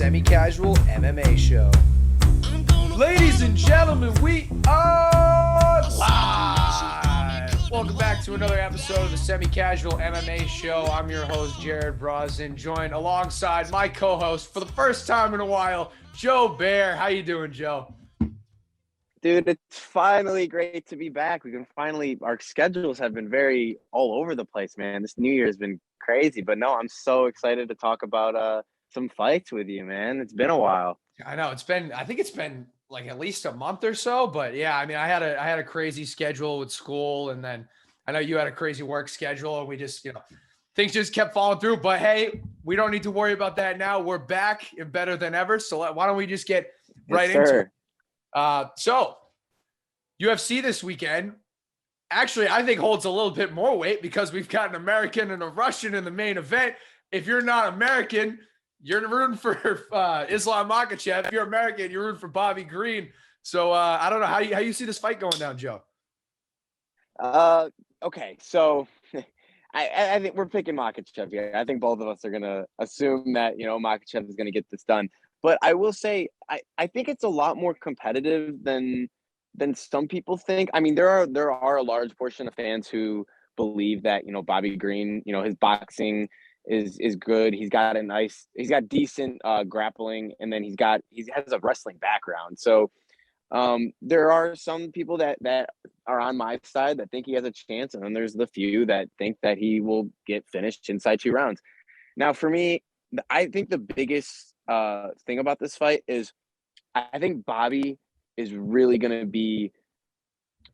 Semi-Casual MMA Show. Ladies and gentlemen, we are live. Welcome back to another episode of the Semi-Casual MMA Show. I'm your host, Jared Brosnan, joined alongside my co-host for the first time in a while, Joe Bear. How you doing, Joe? Dude, it's finally great to be back. Our schedules have been very all over the place, man. This new year has been crazy, but no, I'm so excited to talk about some fights with you, man. It's been a while. I know I think it's been like at least a month or so, but yeah, I mean, I had a crazy schedule with school, and then I know you had a crazy work schedule, and we just, things just kept falling through, but hey, we don't need to worry about that now. We're back and better than ever. So why don't we just get right into it? So UFC this weekend actually, I think, holds a little bit more weight because we've got an American and a Russian in the main event. If you're not American, you're rooting for Islam Makhachev. If you're American, you're rooting for Bobby Green. So I don't know how you see this fight going down, Joe. Okay, so I think we're picking Makhachev here. I think both of us are gonna assume that Makhachev is gonna get this done. But I will say, I think it's a lot more competitive than some people think. I mean, there are a large portion of fans who believe that Bobby Green, his boxing is good. He's got decent grappling, and then he has a wrestling background. So there are some people that are on my side that think he has a chance, and then there's the few that think that he will get finished inside 2 rounds. Now, for me, I think the biggest thing about this fight is I think Bobby is really going to be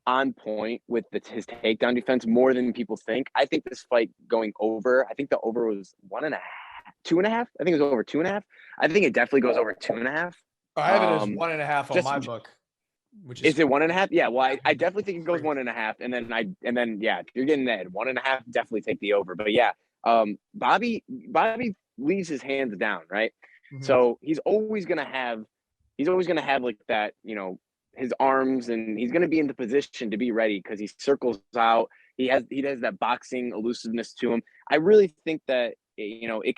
on point with his takedown defense more than people think. I think this fight going over, I think the over was 1.5, 2.5. I think it was over 2.5. I think it definitely goes over 2.5. I have it as 1.5 on my book. Which is it 1.5? Yeah, well, I definitely think it goes 1.5, and then yeah, if you're getting that 1.5, definitely take the over. But yeah, Bobby leaves his hands down, right? Mm-hmm. So he's always gonna have like that, his arms, and he's gonna be in the position to be ready because he circles out. He has that boxing elusiveness to him. I really think that it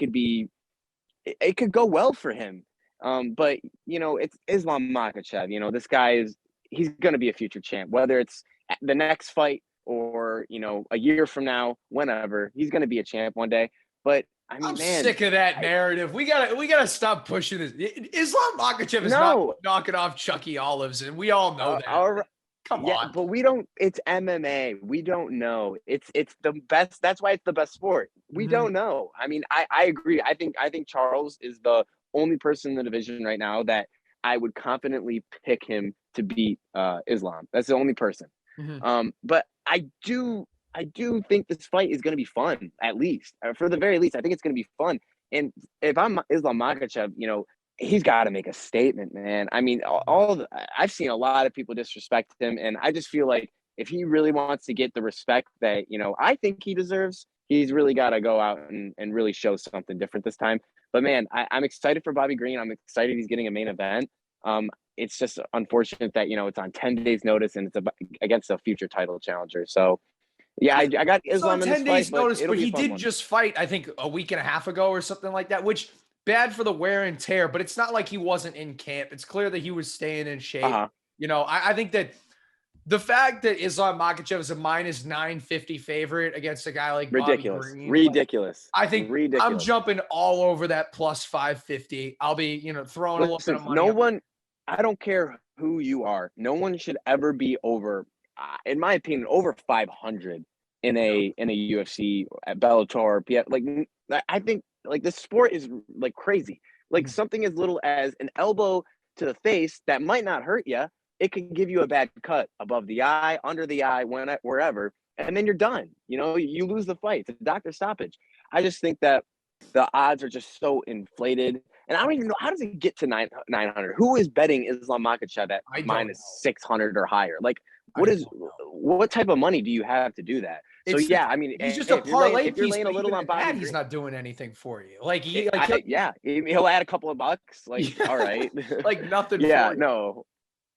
could go well for him. But it's Islam Makhachev. This guy he's going to be a future champ, whether it's the next fight or, a year from now, whenever. He's going to be a champ one day. But I mean, I'm sick of that narrative. We gotta stop pushing this. Islam Makhachev is not knocking off Chucky Olives, and we all know that. Come on. But we don't. It's MMA. We don't know. It's the best. That's why it's the best sport. We don't know. I mean, I agree. I think Charles is the only person in the division right now that I would confidently pick him to beat Islam. That's the only person. Mm-hmm. But I do think this fight is going to be fun, at least. For the very least, I think it's going to be fun. And if I'm Islam Makhachev, he's got to make a statement, man. I mean, I've seen a lot of people disrespect him, and I just feel like if he really wants to get the respect that, I think he deserves, he's really got to go out and really show something different this time. But man, I'm excited for Bobby Green. I'm excited he's getting a main event. It's just unfortunate that, it's on 10 days notice and it's against a future title challenger. So yeah, I got Islam in this 10 days fight, notice, but he did just fight, I think, a week and a half ago or something like that, which bad for the wear and tear, but it's not like he wasn't in camp. It's clear that he was staying in shape. I think that the fact that Islam Makhachev is a minus 950 favorite against a guy like Bobby Green, ridiculous. I think I'm jumping all over that plus 550. I'll be, throwing a little bit of money. I don't care who you are. No one should ever be over, in my opinion, over 500 in a UFC, at Bellator, PF. Like, I think like the sport is like crazy. Like something as little as an elbow to the face that might not hurt you, it can give you a bad cut above the eye, under the eye, wherever, and then you're done. You lose the fight. It's a doctor stoppage. I just think that the odds are just so inflated, and I don't even know, how does it get to 900? Who is betting Islam Makhachev at minus 600 or higher? Like, what type of money do you have to do that? So yeah, I mean, he's just a parlay piece. You're laying a little on Bobby. He's not doing anything for you. He'll add a couple of bucks. Like, all right, like nothing. Yeah, for you. No.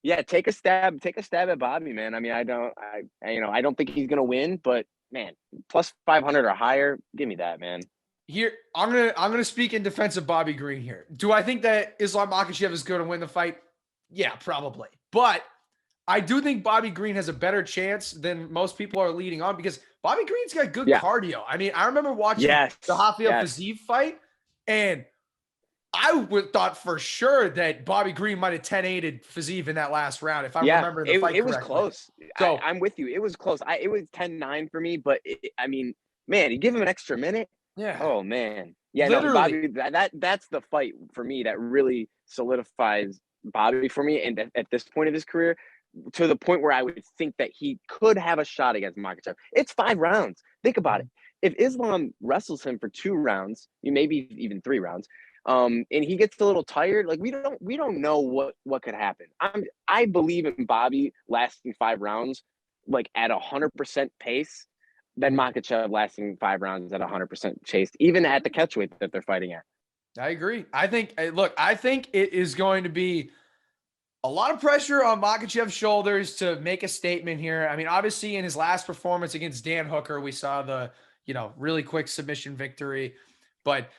Yeah, take a stab at Bobby, man. I mean, I don't think he's gonna win, but man, plus 500 or higher, give me that, man. here, I'm gonna speak in defense of Bobby Green here. Do I think that Islam Makhachev is going to win the fight? Yeah, probably. But I do think Bobby Green has a better chance than most people are leading on because Bobby Green's got good Yeah. cardio. I mean, I remember watching Yes. the Rafael Yes. Fiziev fight, and I would thought for sure that Bobby Green might have 10-8'd Fiziev in that last round, if I'm Yeah. remembering the fight It was correctly. close. So I'm with you. It was close. It was 10-9 for me, but I mean, man, you give him an extra minute. yeah, Oh man. Yeah, no, literally. Bobby, that's the fight for me that really solidifies Bobby for me. And at this point of his career, to the point where I would think that he could have a shot against Makhachev. It's 5 rounds. Think about it. If Islam wrestles him for 2 rounds, maybe even 3 rounds, and he gets a little tired, like we don't know what could happen. I believe in Bobby lasting 5 rounds, like at 100% pace, than Makhachev lasting 5 rounds at 100% chase, even at the catchweight that they're fighting at. I agree. I think it is going to be a lot of pressure on Makhachev's shoulders to make a statement here. I mean, obviously in his last performance against Dan Hooker, we saw the, really quick submission victory, but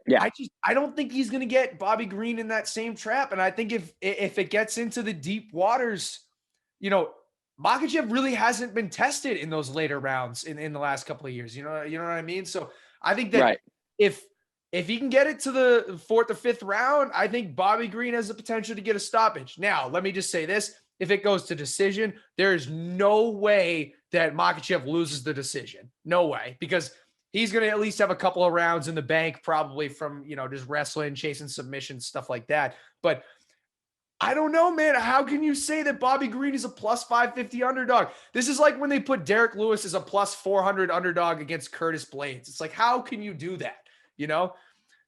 Yeah. I don't think he's going to get Bobby Green in that same trap. And I think if it gets into the deep waters, Makhachev really hasn't been tested in those later rounds in the last couple of years. You know what I mean? So I think that Right. if he can get it to the 4th or 5th round, I think Bobby Green has the potential to get a stoppage. Now, let me just say this. If it goes to decision, there is no way that Makhachev loses the decision. No way, because he's going to at least have a couple of rounds in the bank, probably from, just wrestling, chasing submissions, stuff like that. But I don't know, man. How can you say that Bobby Green is a plus 550 underdog? This is like when they put Derek Lewis as a plus 400 underdog against Curtis Blades. It's like, how can you do that?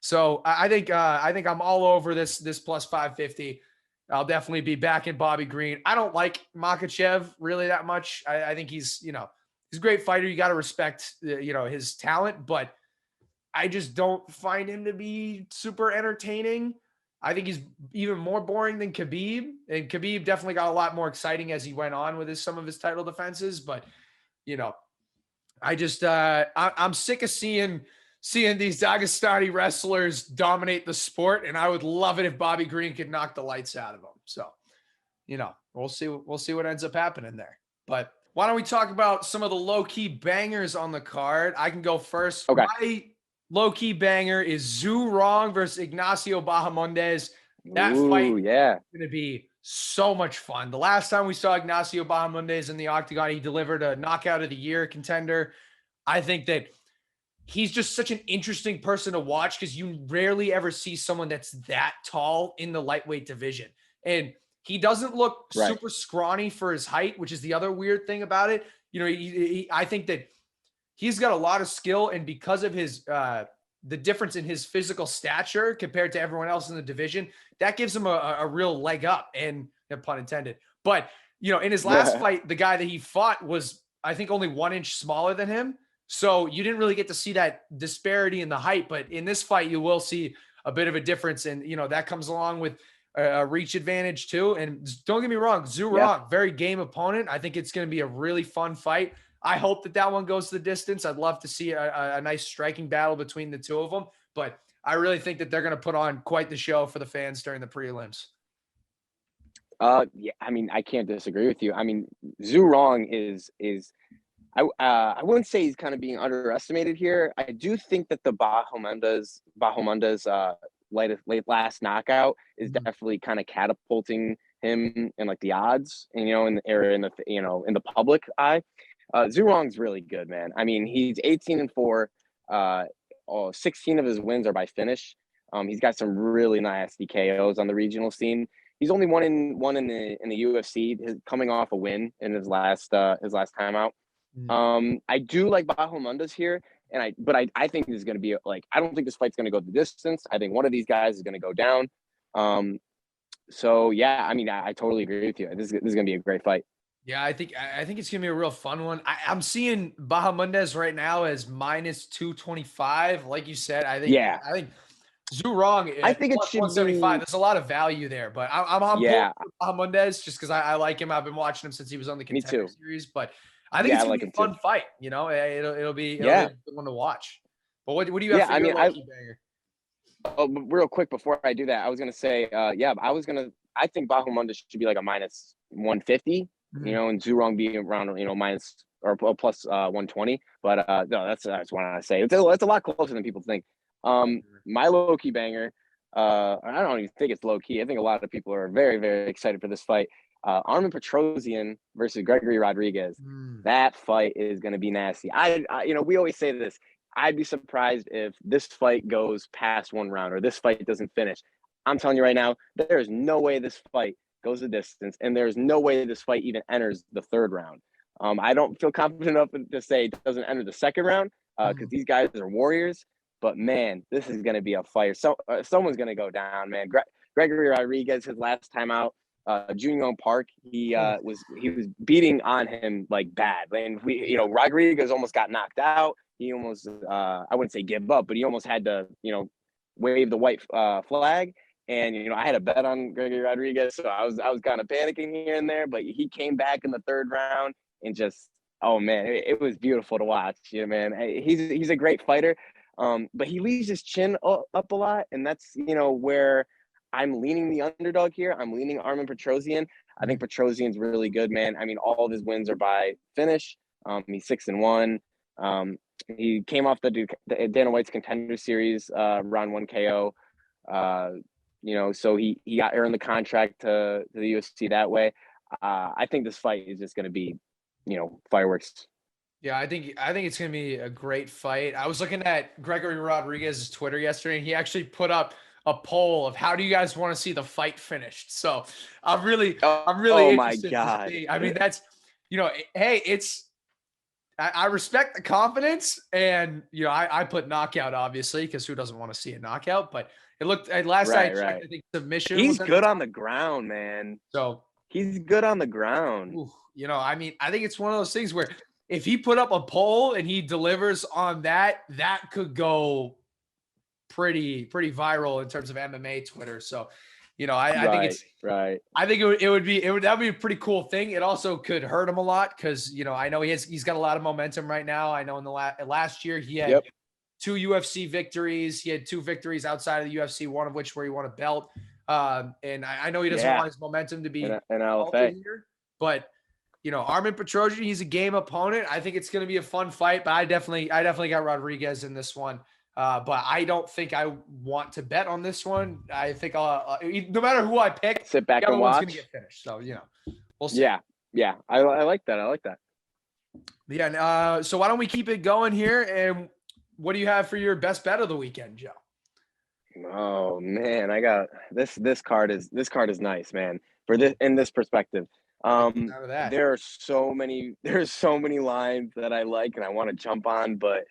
So I think I'm all over this plus 550. I'll definitely be back in Bobby Green. I don't like Makhachev really that much. I think he's a great fighter. You got to respect his talent, but I just don't find him to be super entertaining. I think he's even more boring than Khabib, and Khabib definitely got a lot more exciting as he went on with some of his title defenses. But I just I'm sick of seeing these Dagestani wrestlers dominate the sport, and I would love it if Bobby Green could knock the lights out of them. So, we'll see what ends up happening there. But why don't we talk about some of the low-key bangers on the card? I can go first. Okay. My low-key banger is Zhu Rong versus Ignacio Bahamondes. That fight is going to be so much fun. The last time we saw Ignacio Bahamondes in the octagon, he delivered a knockout of the year contender. I think that he's just such an interesting person to watch because you rarely ever see someone that's that tall in the lightweight division. And he doesn't look super scrawny for his height, which is the other weird thing about it. I think that he's got a lot of skill, and because of his the difference in his physical stature compared to everyone else in the division, that gives him a real leg up, and no pun intended. But in his last fight, the guy that he fought was, I think, only 1 inch smaller than him. So you didn't really get to see that disparity in the height, but in this fight, you will see a bit of a difference. And, that comes along with a reach advantage too. And don't get me wrong, Zhu Rong, very game opponent. I think it's going to be a really fun fight. I hope that one goes to the distance. I'd love to see a nice striking battle between the two of them, but I really think that they're going to put on quite the show for the fans during the prelims. Yeah, I mean, I can't disagree with you. I mean, Zhu Rong is I wouldn't say he's kind of being underestimated here. I do think that the Bahamondes last knockout is definitely kind of catapulting him in like the odds, and in the public eye. Zhu Rong's really good, man. I mean, he's 18-4. 16 of his wins are by finish. He's got some really nasty KOs on the regional scene. He's only one in the UFC, coming off a win in his last time out. I do like Bahamondes here, but I think this is going to be I don't think this fight's going to go the distance. I think one of these guys is going to go down. So yeah, I mean, I totally agree with you. This is going to be a great fight. Yeah, I think it's gonna be a real fun one. I'm seeing Bahamondes right now as minus 225. Like you said, I think Zhu Rong. I think it should 175. be. There's a lot of value there, but I'm on board with Bahamondes just because I like him. I've been watching him since he was on the Contender Series, but I think it's gonna be a fun fight. It'll be a good one to watch. But what do you have Yeah, for I your mean, low key banger? but real quick before I do that, I was gonna say, I think Bahamondes should be like a minus 150, Mhm. and Zurong be around, minus or plus 120. But no, that's what I say. It's a lot closer than people think. My low key banger, I don't even think it's low key. I think a lot of people are very, very excited for this fight. Armin Petrosian versus Gregory Rodriguez. Mm. That fight is going to be nasty. We always say this. I'd be surprised if this fight goes past one round or this fight doesn't finish. I'm telling you right now, there is no way this fight goes the distance, and there's no way this fight even enters the third round. I don't feel confident enough to say it doesn't enter the second round because these guys are warriors. But man, this is going to be a fight. So someone's going to go down, man. Gregory Rodriguez, his last time out, Junior Park, he was beating on him like bad. And Rodriguez almost got knocked out. He almost, I wouldn't say give up, but he almost had to, wave the white flag. And I had a bet on Gregory Rodriguez, so I was kind of panicking here and there. But he came back in the third round and just, oh man, it was beautiful to watch. Man, he's a great fighter. But he leaves his chin up a lot, and that's where I'm leaning the underdog here. I'm leaning Armin Petrosian. I think Petrosian's really good, man. I mean, all of his wins are by finish. He's 6-1. He came off the Dana White's Contender Series round 1 KO. So he got earned the contract to the UFC that way. I think this fight is just going to be, fireworks. Yeah, I think it's gonna be a great fight. I was looking at Gregory Rodriguez's Twitter yesterday, and he actually put up a poll of how do you guys want to see the fight finished. So I'm really Oh my interested to God. see. I mean, that's hey, I respect the confidence, and I put knockout obviously because who doesn't want to see a knockout? But it looked last I Right, checked, right. I think submission He's was at the good on top. the ground, man. So He's good on the ground. ooh, I mean, I think it's one of those things where if he put up a poll and he delivers on that, that could go pretty viral in terms of MMA Twitter. So, I think Right, it's right. I think that would be a pretty cool thing. It also could hurt him a lot because I know he's got a lot of momentum right now. I know in the last year he had Yep. 2 UFC victories. He had 2 victories outside of the UFC, one of which where he won a belt. And I know he doesn't Yeah. want his momentum to In be LFA. halted here, but Armin Petrosian, he's a game opponent. I think it's going to be a fun fight, but I definitely got Rodriguez in this one. But I don't think I want to bet on this one. I think I'll no matter who I pick, Sit back the other and one's going to watch. get finished. So, we'll see. Yeah. Yeah. I like that. I like that. Yeah. So why don't we keep it going here? And what do you have for your best bet of the weekend, Joe? Oh man, I got this card is nice, man. For this in this perspective. Break me down to that. There's so many lines that I like and I want to jump on, but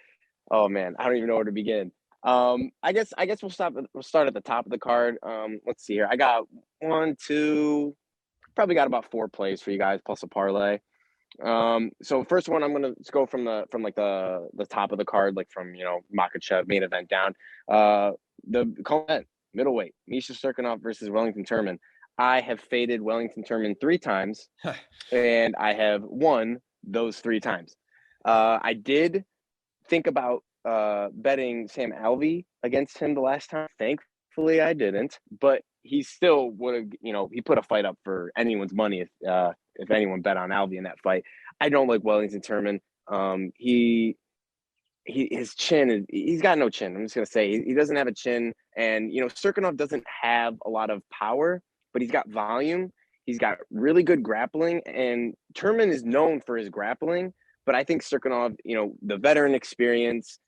oh man, I don't even know where to begin. I guess we'll start at the top of the card. Let's see here. I got probably got about 4 plays for you guys plus a parlay. So first one, I'm gonna go from the top of the card, like from Makhachev main event down. The co-event middleweight, Misha Serkinov versus Wellington Turman. I have faded Wellington Turman 3 times, and I have won those 3 times. I did think about betting Sam Alvey against him the last time. Thankfully, I didn't, but he still would have. He put a fight up for anyone's money if anyone bet on Alvey in that fight. I don't like Wellington Turman. His chin is he's got no chin. I'm just gonna say he doesn't have a chin, and Serkinov doesn't have a lot of power, but he's got volume. He's got really good grappling, and Turman is known for his grappling. But I think Serkinov, the veteran experience,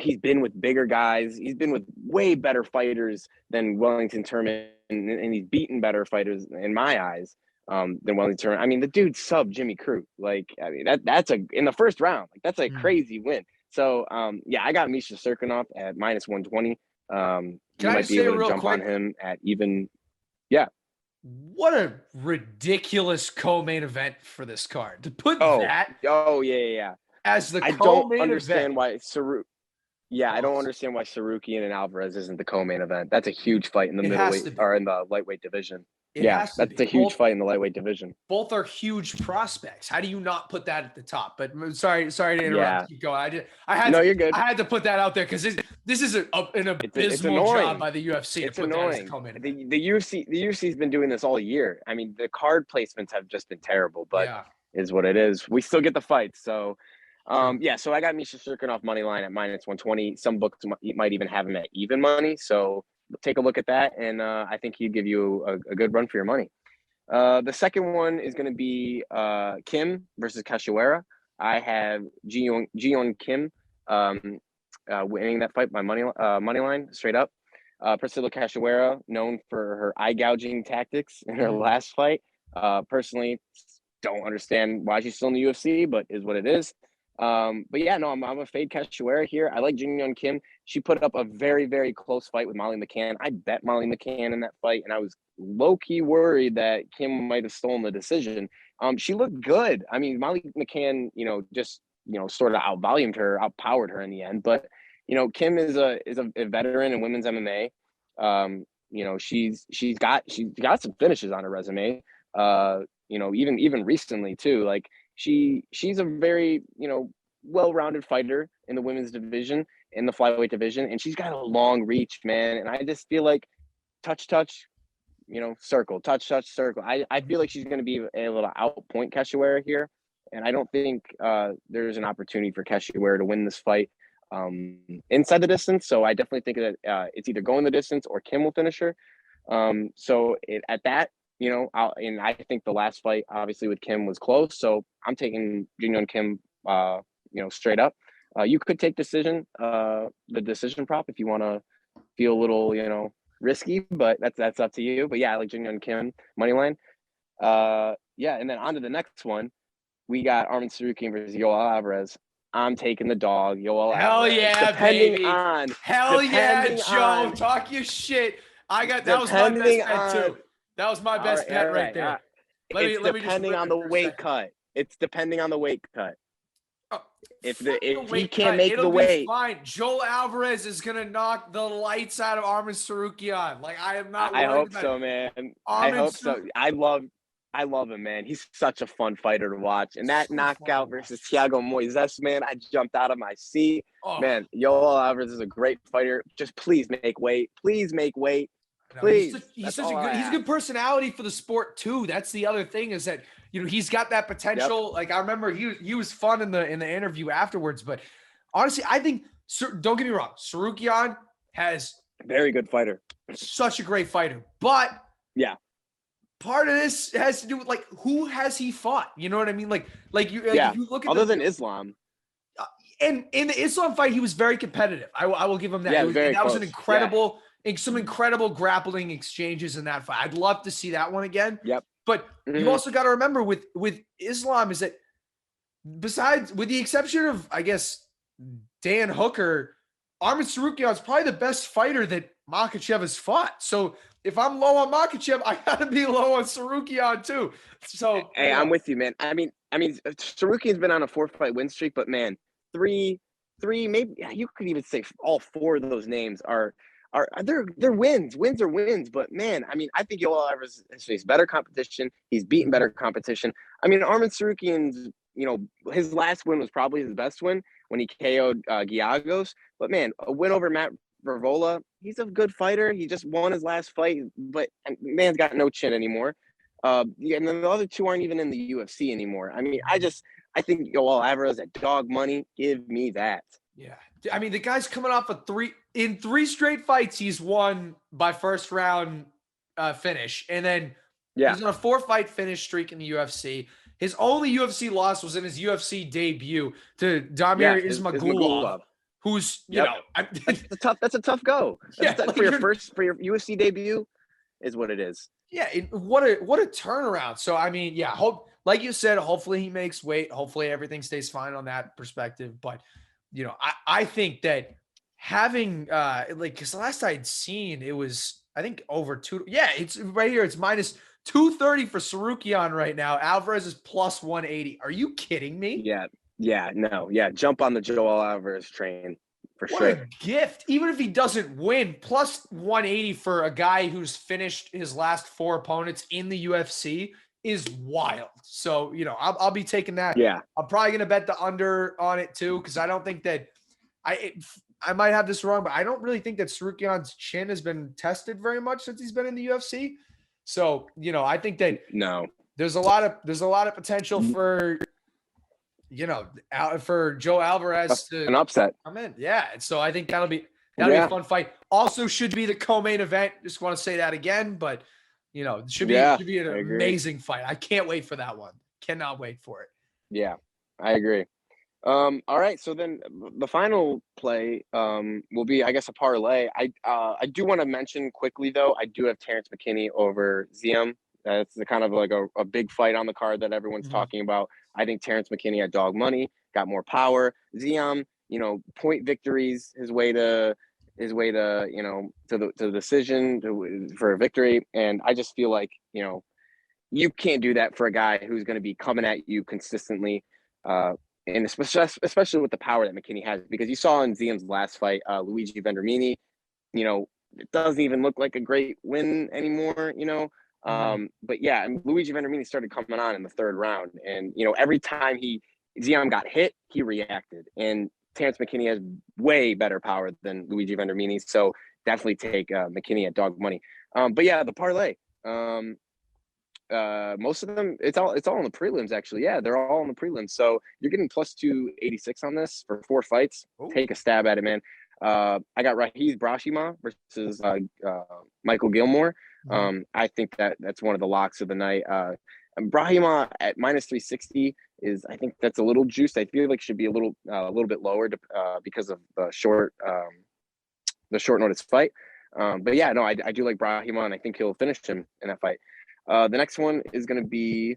he's been with bigger guys. He's been with way better fighters than Wellington Turman, and he's beaten better fighters in my eyes than Wellington Turman. I mean, the dude subbed Jimmy Crute. Like, I mean, that's in the first round. Like, that's a crazy win. So, I got Misha Serkinov at minus 120. You I might just be say able to real jump quick? on him at even. Yeah. What a ridiculous co-main event for this card. To put that Yeah. as the I don't co-main understand event. why Yeah, I don't Oh, understand why Sarukian and Alvarez isn't the co-main event. That's a huge fight in the it has middleweight to be. or in the lightweight division. It Yeah, has to that's be. a huge fight in the lightweight division. Both are huge prospects. How do you not put that at the top? But sorry to interrupt. Yeah. Keep going. No, you're good. I had to put that out there because this is an It's abysmal job annoying. by the UFC to It's put that as a annoying. co-main event. The UFC's been doing this all year. I mean, the card placements have just been terrible, but Yeah, is what it is. We still get the fights. So true. yeah, so I got Misha Cirkunov money line at -120. Some books might even have him at even money. So take a look at that, and I think he'd give you a good run for your money. The second one is going to be Kim versus Cachoeira. I have Ji-Yeon Kim winning that fight by money line straight up. Priscilla Cachoeira, known for her eye gouging tactics in her last fight. Personally, don't understand why she's still in the UFC, but is what it is. But yeah, no, I'm a fade Cachoeira here. I like Ji-Yeon Kim. She put up a very, very close fight with Molly McCann. I bet Molly McCann in that fight, and I was low-key worried that Kim might have stolen the decision. She looked good. I mean, Molly McCann, just sort of outpowered her in the end. But Kim is a veteran in women's MMA. She's got some finishes on her resume. Even recently too. Like she's a very well-rounded fighter in the women's division, in the flyweight division, and she's got a long reach, man. And I just feel like touch, circle, touch, circle. I feel like she's going to be able to outpoint Cachoeira here, and I don't think there's an opportunity for Cachoeira to win this fight inside the distance. So I definitely think that it's either going the distance or Kim will finish her. At that, and I think the last fight, obviously with Kim, was close. So I'm taking Ji-Yeon Kim, straight up. You could take the decision prop if you want to feel a little, risky, but that's up to you. But yeah, I like Ji-Yeon Kim money line. Yeah, and then on to the next one. We got Arman Tsarukyan versus Yoel Alvarez. I'm taking the dog, Yoel Hell Alvarez. yeah, baby. Hell yeah, Joe. On, Talk your shit. That was my best bet too. That was my best bet right there. Let me just depending on the weight cut. It's depending on the weight cut. If he can't make the weight, fine. Joel Alvarez is gonna knock the lights out of Arman Tsarukyan. Like I am not. I hope so, man. I hope so. I love him, man. He's such a fun fighter to watch. And that knockout versus Thiago Moises, man, I jumped out of my seat. Oh. Man, Yoel Alvarez is a great fighter. Just please make weight. Please make weight. Please. He's a good personality for the sport too. That's the other thing is that he's got that potential. Yep. Like I remember he was fun in the interview afterwards. But honestly, I think don't get me wrong, Tsarukyan has very good fighter, such a great fighter. But yeah, part of this has to do with like who has he fought? You know what I mean? If you look at other than Islam. And in the Islam fight, he was very competitive. I will give him that. Yeah, that was an incredible. Some incredible grappling exchanges in that fight. I'd love to see that one again. Yep. But you also got to remember with Islam is that with the exception of, I guess, Dan Hooker, Arman Tsarukyan is probably the best fighter that Makhachev has fought. So if I'm low on Makhachev, I got to be low on Tsarukyan too. So hey, I'm with you, man. I mean, Tsarukyan's been on a 4-fight win streak, but man, three, maybe you could even say all 4 of those names are they're wins. Wins are wins, but man, I mean, I think Yoel Alvarez has faced better competition. He's beaten better competition. I mean, Arman Tsarukyan's, his last win was probably his best win when he KO'd Giagos. But man, a win over Matt Vervola, he's a good fighter. He just won his last fight, but man's got no chin anymore. And then the other 2 aren't even in the UFC anymore. I mean, I think Yoel Alvarez at dog money, give me that. Yeah. I mean, the guy's coming off in 3 straight fights. He's won by first round finish. And then he's on a 4-fight finish streak in the UFC. His only UFC loss was in his UFC debut to Damir Ismagulov, who's, that's a tough go. For your UFC debut is what it is. Yeah. What a turnaround. So, I mean, yeah, like you said, hopefully he makes weight. Hopefully everything stays fine on that perspective. But I think that having because the last I'd seen it was I think over 2. Yeah, it's right here. It's -230 for Tsarukyan right now. Alvarez is +180. Are you kidding me? Yeah. No. Yeah. Jump on the Joel Alvarez train for What a sure. gift. Even if he doesn't win, plus 180 for a guy who's finished his last 4 opponents in the UFC is wild. So, I'll be taking that. Yeah. I'm probably going to bet the under on it too, because I don't think that I might have this wrong, but I don't really think that Sarukyan's chin has been tested very much since he's been in the UFC. So, I think that No. there's a lot of potential for for Joe Alvarez to An upset. come in. Yeah. And so I think that'll be a fun fight. Also should be the co-main event. Just want to say that again, but it should be an amazing fight. I can't wait for that one. Cannot wait for it. Yeah, I agree. All right. So then the final play will be, I guess, a parlay. I do want to mention quickly though, I do have Terrence McKinney over Ziam. It's the kind of like a big fight on the card that everyone's talking about. I think Terrence McKinney at dog money, got more power. Ziam, point victories, his way to the decision for a victory. And I just feel like, you can't do that for a guy who's going to be coming at you consistently. And especially with the power that McKinney has, because you saw in Ziam's last fight, Luigi Vendramini, it doesn't even look like a great win anymore, But yeah, and Luigi Vendramini started coming on in the 3rd round. And, every time Ziam got hit, he reacted. And Terrence McKinney has way better power than Luigi Vendramini. So definitely take McKinney at dog money. But yeah, the parlay. Most of them, it's all in the prelims actually. Yeah, they're all in the prelims. So you're getting plus 286 on this for 4 fights. Ooh. Take a stab at it, man. I got Rahiz Brashima versus Michael Gilmore. I think that's one of the locks of the night. Brahima at minus 360 I think that's a little juiced. I feel like should be a little bit lower because of the short notice fight. But yeah, no, I do like Brahima, and I think he'll finish him in that fight. The next one is going to be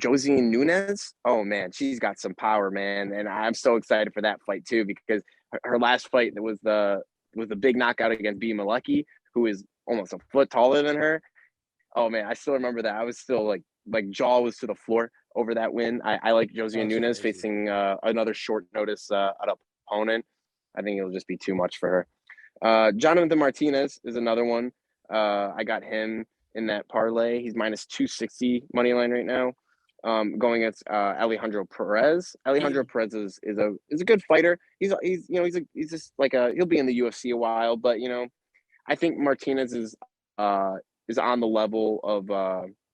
Josine Nunes. Oh man, she's got some power, man, and I'm so excited for that fight too, because her last fight was the big knockout against B. Malecki, who is almost a foot taller than her. Oh man, I still remember that. I was still like jaw was to the floor over that win. I like Josine Nunes facing another short notice opponent. I think it'll just be too much for her. Jonathan Martinez is another one. I got him in that parlay. He's minus 260 money line right now. Going against Alejandro Perez. Alejandro Perez is a good fighter. He's just like he'll be in the UFC a while, but I think Martinez is on the level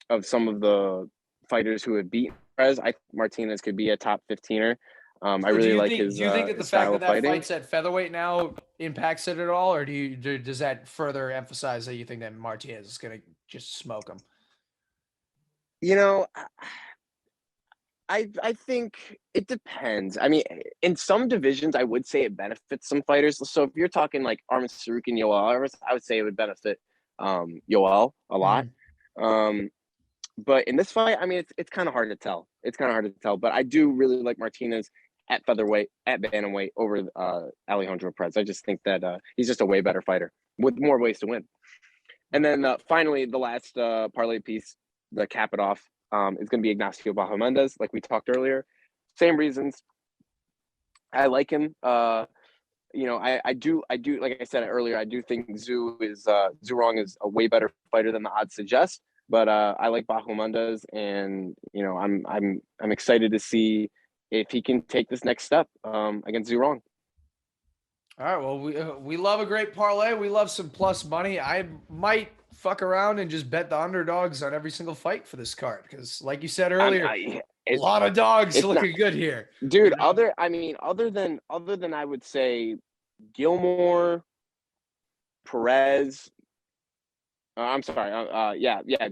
of some of the fighters who have beaten Perez. I think Martinez could be a top 15er. I really like his. Do you think that the fact that fight's at featherweight now impacts it at all, or does that further emphasize that you think that Martinez is going to just smoke him? I think it depends. I mean, in some divisions, I would say it benefits some fighters. So if you're talking like Arman Tsarukyan, Yoel, I would say it would benefit Yoel a lot. But in this fight, I mean, it's kind of hard to tell. But I do really like Martinez at featherweight, at bantamweight over Alejandro Perez. I just think that he's just a way better fighter with more ways to win. And then finally, the last parlay piece, the cap it off, is going to be Ignacio Bahamondes, like we talked earlier. Same reasons. I like him. I do, like I said earlier, I do think Zhu Rong is a way better fighter than the odds suggest. But I like Bahamondes, and I'm excited to see if he can take this next step against Zhu Rong. All right. Well, we love a great parlay. We love some plus money. I might fuck around and just bet the underdogs on every single fight for this card, because, like you said earlier, a lot of dogs looking good here, dude. Other than I would say Gilmore, Perez. I'm sorry.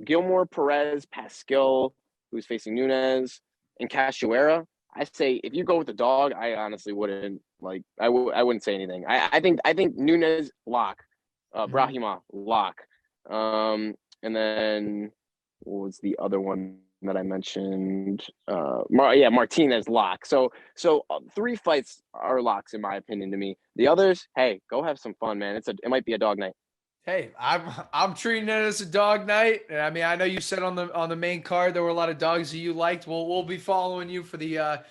Gilmore, Perez, Pascal, who's facing Nunes, and Cachoeira. I say if you go with the dog, I honestly wouldn't I wouldn't say anything. I think Nunes lock, Brahima lock, and then what was the other one that I mentioned? Martinez lock. So 3 fights are locks in my opinion to me. The others, hey, go have some fun, man. It might be a dog night. Hey, I'm treating it as a dog night. And I mean, I know you said on the main card there were a lot of dogs that you liked. We'll be following you for the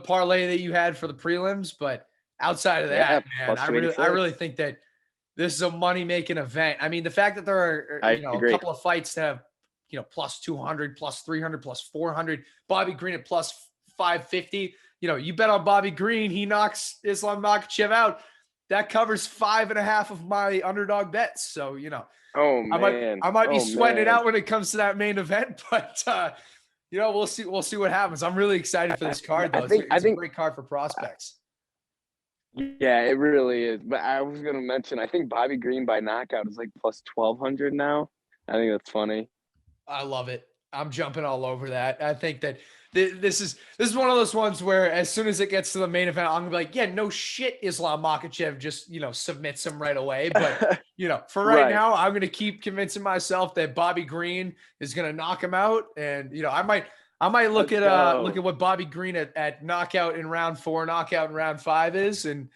parlay that you had for the prelims. But outside of Yeah, that, man, plus I 286. really think that this is a money-making event. I mean, the fact that there are, I you know, a agree. couple of fights that have, you know, plus 200, plus 300, plus 400, Bobby Green at plus 550. You know, you bet on Bobby Green, he knocks Islam Makhachev out. That covers 5.5 of my underdog bets. So, you know, Oh man. I might be Oh sweating it man. out when it comes to that main event, but you know, we'll see what happens. I'm really excited for this card though. I It's a think great card for prospects. yeah, it really is. But I was gonna mention, I think Bobby Green by knockout is like plus 1,200 now. I think that's funny. I love it. I'm jumping all over that. I think that this is one of those ones where as soon as it gets to the main event, I'm gonna be like, yeah, no shit, Islam Makhachev just, you know, submits him right away. But you know, for right Right. now, I'm gonna keep convincing myself that Bobby Green is gonna knock him out. And you know, I might look Let's look go. at what Bobby Green at knockout in round 4, knockout in round 5 is, and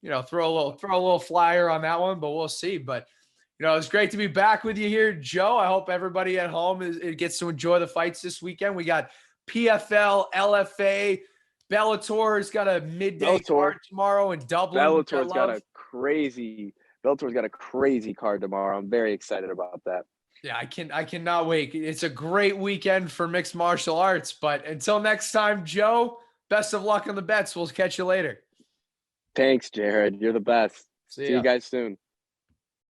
you know, throw a little flyer on that one, but we'll see. But you know, it's great to be back with you here, Joe. I hope everybody at home it gets to enjoy the fights this weekend. We got PFL, LFA, Bellator's got a midday Bellator. card tomorrow in Dublin, which I love. Bellator's got a crazy card tomorrow. I'm very excited about that. Yeah, I cannot wait. It's a great weekend for mixed martial arts. But until next time, Joe, best of luck on the bets. We'll catch you later. Thanks, Jared. You're the best. See See you ya. guys soon.